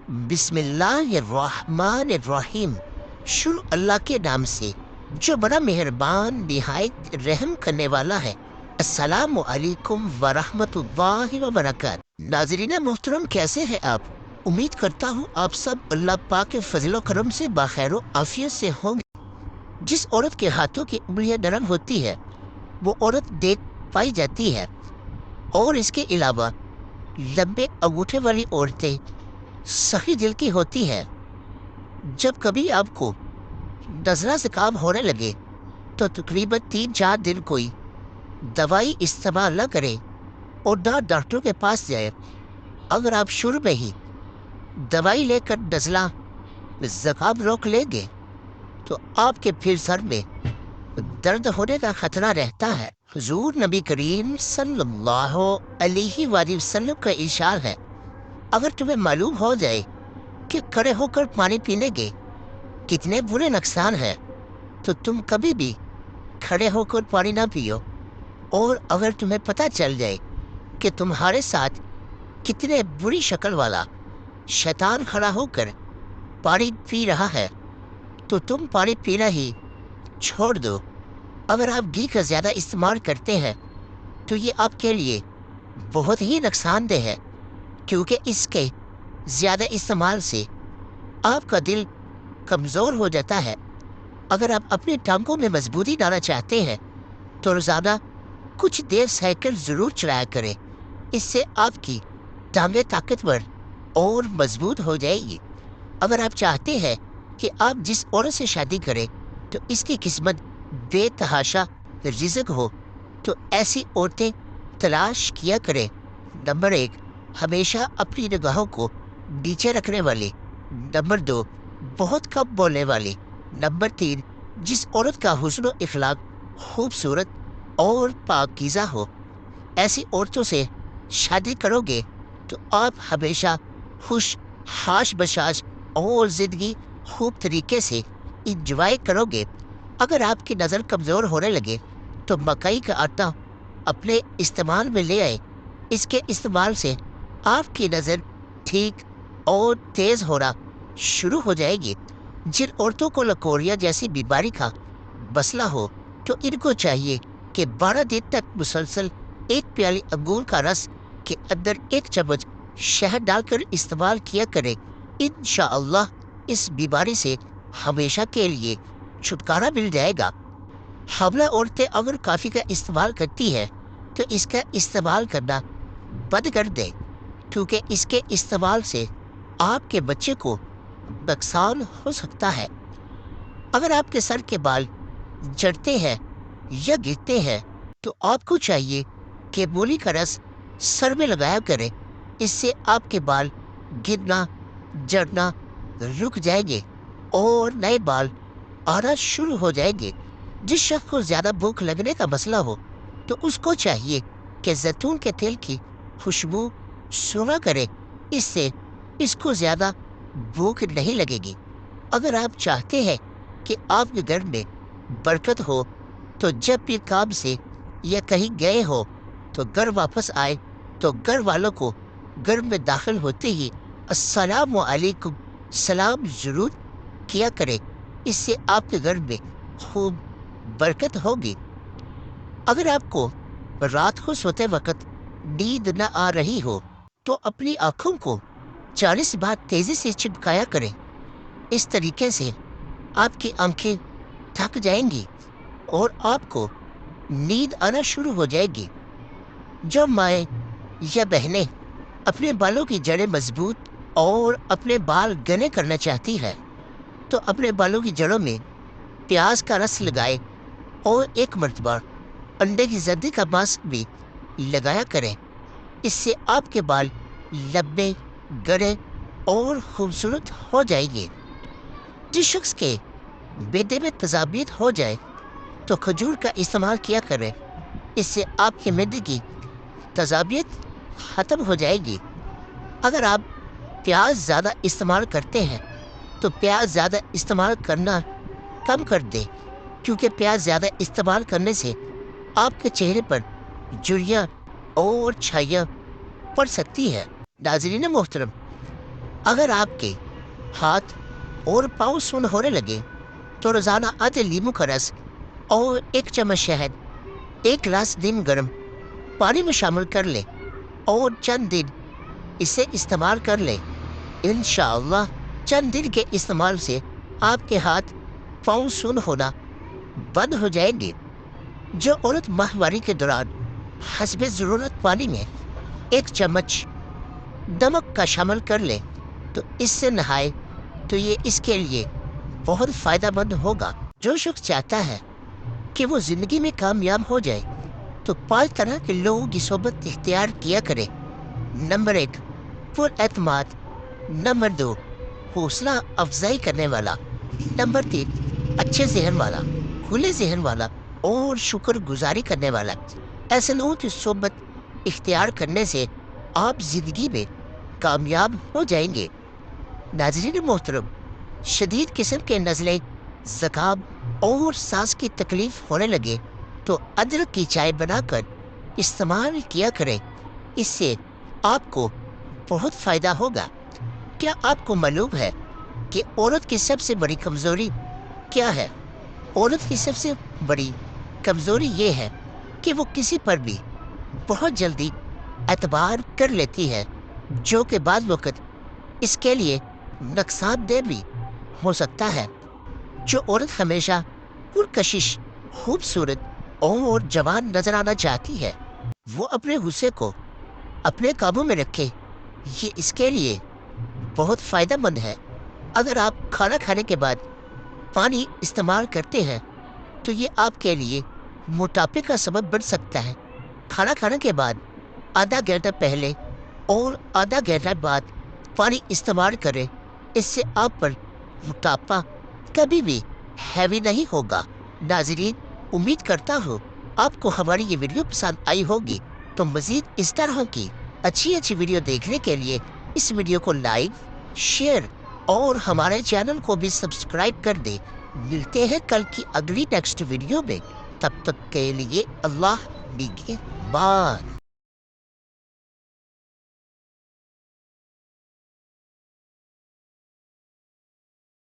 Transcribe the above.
بسم اللہ الرحمن الرحیم، شروع اللہ کے نام سے جو بڑا مہربان نہایت رحم کرنے والا ہے۔ السلام علیکم ورحمۃ اللہ وبرکاتہ۔ ناظرین محترم، کیسے ہیں آپ؟ امید کرتا ہوں آپ سب اللہ پاک کے فضل و کرم سے بخیر و عافیت سے ہوں گے۔ جس عورت کے ہاتھوں کی انگلیاں نرم ہوتی ہے وہ عورت دیکھ پائی جاتی ہے، اور اس کے علاوہ لمبے انگوٹھے والی عورتیں سخی دل کی ہوتی ہے۔ جب کبھی آپ کو نزلہ زکام ہونے لگے تو تقریباً 3-4 دن کوئی دوائی استعمال نہ کرے اور نہ ڈاکٹر کے پاس جائے۔ اگر آپ شروع میں ہی دوائی لے کر نزلہ زکام روک لیں گے تو آپ کے پھر سر میں درد ہونے کا خطرہ رہتا ہے۔ حضور نبی کریم صلی اللہ علیہ وآلہ وسلم کا ارشاد ہے، اگر تمہیں معلوم ہو جائے کہ کھڑے ہو کر پانی پینے کے کتنے برے نقصان ہیں تو تم کبھی بھی کھڑے ہو کر پانی نہ پیو، اور اگر تمہیں پتہ چل جائے کہ تمہارے ساتھ کتنے بری شکل والا شیطان کھڑا ہو کر پانی پی رہا ہے تو تم پانی پینا ہی چھوڑ دو۔ اگر آپ گھی کا زیادہ استعمال کرتے ہیں تو یہ آپ کے لیے بہت ہی نقصان دہ ہے، کیونکہ اس کے زیادہ استعمال سے آپ کا دل کمزور ہو جاتا ہے۔ اگر آپ اپنی ٹانگوں میں مضبوطی لانا چاہتے ہیں تو روزانہ کچھ دیر سائیکل ضرور چلایا کریں، اس سے آپ کی ٹانگیں طاقتور اور مضبوط ہو جائے گی۔ اگر آپ چاہتے ہیں کہ آپ جس عورت سے شادی کریں تو اس کی قسمت بے تحاشا رزق ہو تو ایسی عورتیں تلاش کیا کریں۔ نمبر 1، ہمیشہ اپنی نگاہوں کو نیچے رکھنے والی۔ نمبر 2، بہت کم بولنے والی۔ نمبر 3، جس عورت کا حسن و اخلاق خوبصورت اور پاکیزہ ہو۔ ایسی عورتوں سے شادی کرو گے تو آپ ہمیشہ خوش حاش بشاش اور زندگی خوب طریقے سے انجوائے کرو گے۔ اگر آپ کی نظر کمزور ہونے لگے تو مکئی کا آٹا اپنے استعمال میں لے آئے۔ اس کے استعمال سے آپ کی نظر ٹھیک اور تیز ہونا شروع ہو جائے گی۔ جن عورتوں کو لکوریا جیسی بیماری کا مسئلہ ہو تو ان کو چاہیے کہ 12 دن تک مسلسل ایک پیالی انگور کا رس کے اندر 1 چمچ شہد ڈال کر استعمال کیا کرے۔ انشاءاللہ اس بیماری سے ہمیشہ کے لیے چھٹکارا مل جائے گا۔ حاملہ عورتیں اگر کافی کا استعمال کرتی ہیں تو اس کا استعمال کرنا بند کر دیں، کیونکہ اس کے استعمال سے آپ کے بچے کو نقصان ہو سکتا ہے۔ اگر آپ کے سر کے بال جھڑتے ہیں یا گرتے ہیں تو آپ کو چاہیے کہ مولی کا رس سر میں لگایا کریں، اس سے آپ کے بال گرنا جھڑنا رک جائیں گے اور نئے بال آنا شروع ہو جائیں گے۔ جس شخص کو زیادہ بھوک لگنے کا مسئلہ ہو تو اس کو چاہیے کہ زیتون کے تیل کی خوشبو سونگھا کرے، اس سے اس کو زیادہ بھوک نہیں لگے گی۔ اگر آپ چاہتے ہیں کہ آپ کے گھر میں برکت ہو تو جب بھی کام سے یا کہیں گئے ہو تو گھر واپس آئے تو گھر والوں کو گھر میں داخل ہوتے ہی السلام علیکم سلام ضرور کیا کرے، اس سے آپ کے گھر میں خوب برکت ہوگی۔ اگر آپ کو رات کو سوتے وقت نیند نہ آ رہی ہو تو اپنی آنکھوں کو 40 بار تیزی سے چمکایا کریں، اس طریقے سے آپ کی آنکھیں تھک جائیں گی اور آپ کو نیند آنا شروع ہو جائے گی۔ جو مائیں یا بہنیں اپنے بالوں کی جڑیں مضبوط اور اپنے بال گھنے کرنا چاہتی ہے تو اپنے بالوں کی جڑوں میں پیاز کا رس لگائے اور 1 مرتبہ انڈے کی زردی کا ماسک بھی لگایا کریں، اس سے آپ کے بال لمبے گھنے اور خوبصورت ہو جائیں گے۔ جس شخص کے معدے میں تیزابیت ہو جائے تو کھجور کا استعمال کیا کریں، اس سے آپ کے معدے کی تیزابیت ختم ہو جائے گی۔ اگر آپ پیاز زیادہ استعمال کرتے ہیں تو پیاز زیادہ استعمال کرنا کم کر دیں، کیونکہ پیاز زیادہ استعمال کرنے سے آپ کے چہرے پر جھریاں اور چھائیاں پڑ سکتی ہے۔ ناظرین محترم، اگر آپ کے ہاتھ اور پاؤں سن ہونے لگے تو روزانہ آدھے لیمو کا رس اور 1 چمچ شہد 1 گلاس نیم گرم پانی میں شامل کر لیں اور چند دن اسے استعمال کر لیں۔ انشاءاللہ چند دن کے استعمال سے آپ کے ہاتھ پاؤں سن ہونا بند ہو جائیں گے۔ جو عورت ماہواری کے دوران حسب ضرورت پانی میں 1 چمچ نمک کا شامل کر لے تو اس سے نہائے تو یہ اس کے لیے بہت فائدہ مند ہوگا۔ جو شخص چاہتا ہے کہ وہ زندگی میں کامیاب ہو جائے تو 5 طرح کے لوگوں کی صحبت اختیار کیا کرے۔ نمبر 1 پر اعتماد، نمبر 2 حوصلہ افزائی کرنے والا، نمبر 3 اچھے ذہن والا، کھلے ذہن والا اور شکر گزاری کرنے والا۔ ایسے لوگوں کی صحبت اختیار کرنے سے آپ زندگی میں کامیاب ہو جائیں گے۔ ناظرین محترم، شدید قسم کے نزلے، زکام اور سانس کی تکلیف ہونے لگے تو ادرک کی چائے بنا کر استعمال کیا کریں، اس سے آپ کو بہت فائدہ ہوگا۔ کیا آپ کو معلوم ہے کہ عورت کی سب سے بڑی کمزوری کیا ہے؟ عورت کی سب سے بڑی کمزوری یہ ہے کہ وہ کسی پر بھی بہت جلدی اعتبار کر لیتی ہے، جو کہ بعض وقت اس کے لیے نقصان دہ بھی ہو سکتا ہے۔ جو عورت ہمیشہ پرکشش، خوبصورت اور جوان نظر آنا چاہتی ہے، وہ اپنے غصے کو اپنے قابو میں رکھے، یہ اس کے لیے بہت فائدہ مند ہے۔ اگر آپ کھانا کھانے کے بعد پانی استعمال کرتے ہیں تو یہ آپ کے لیے موٹاپے کا سبب بن سکتا ہے۔ کھانا کھانے کے بعد آدھا گھنٹہ پہلے اور آدھا گھنٹہ بعد پانی استعمال کریں، اس سے آپ پر موٹاپا کبھی بھی ہیوی نہیں ہوگا۔ ناظرین، امید کرتا ہوں آپ کو ہماری یہ ویڈیو پسند آئی ہوگی، تو مزید اس طرح کی اچھی ویڈیو دیکھنے کے لیے اس ویڈیو کو لائک، شیئر اور ہمارے چینل کو بھی سبسکرائب کر دیں۔ ملتے ہیں کل کی اگلی نیکسٹ ویڈیو میں، تب تک کے لیے اللہ نگہبان۔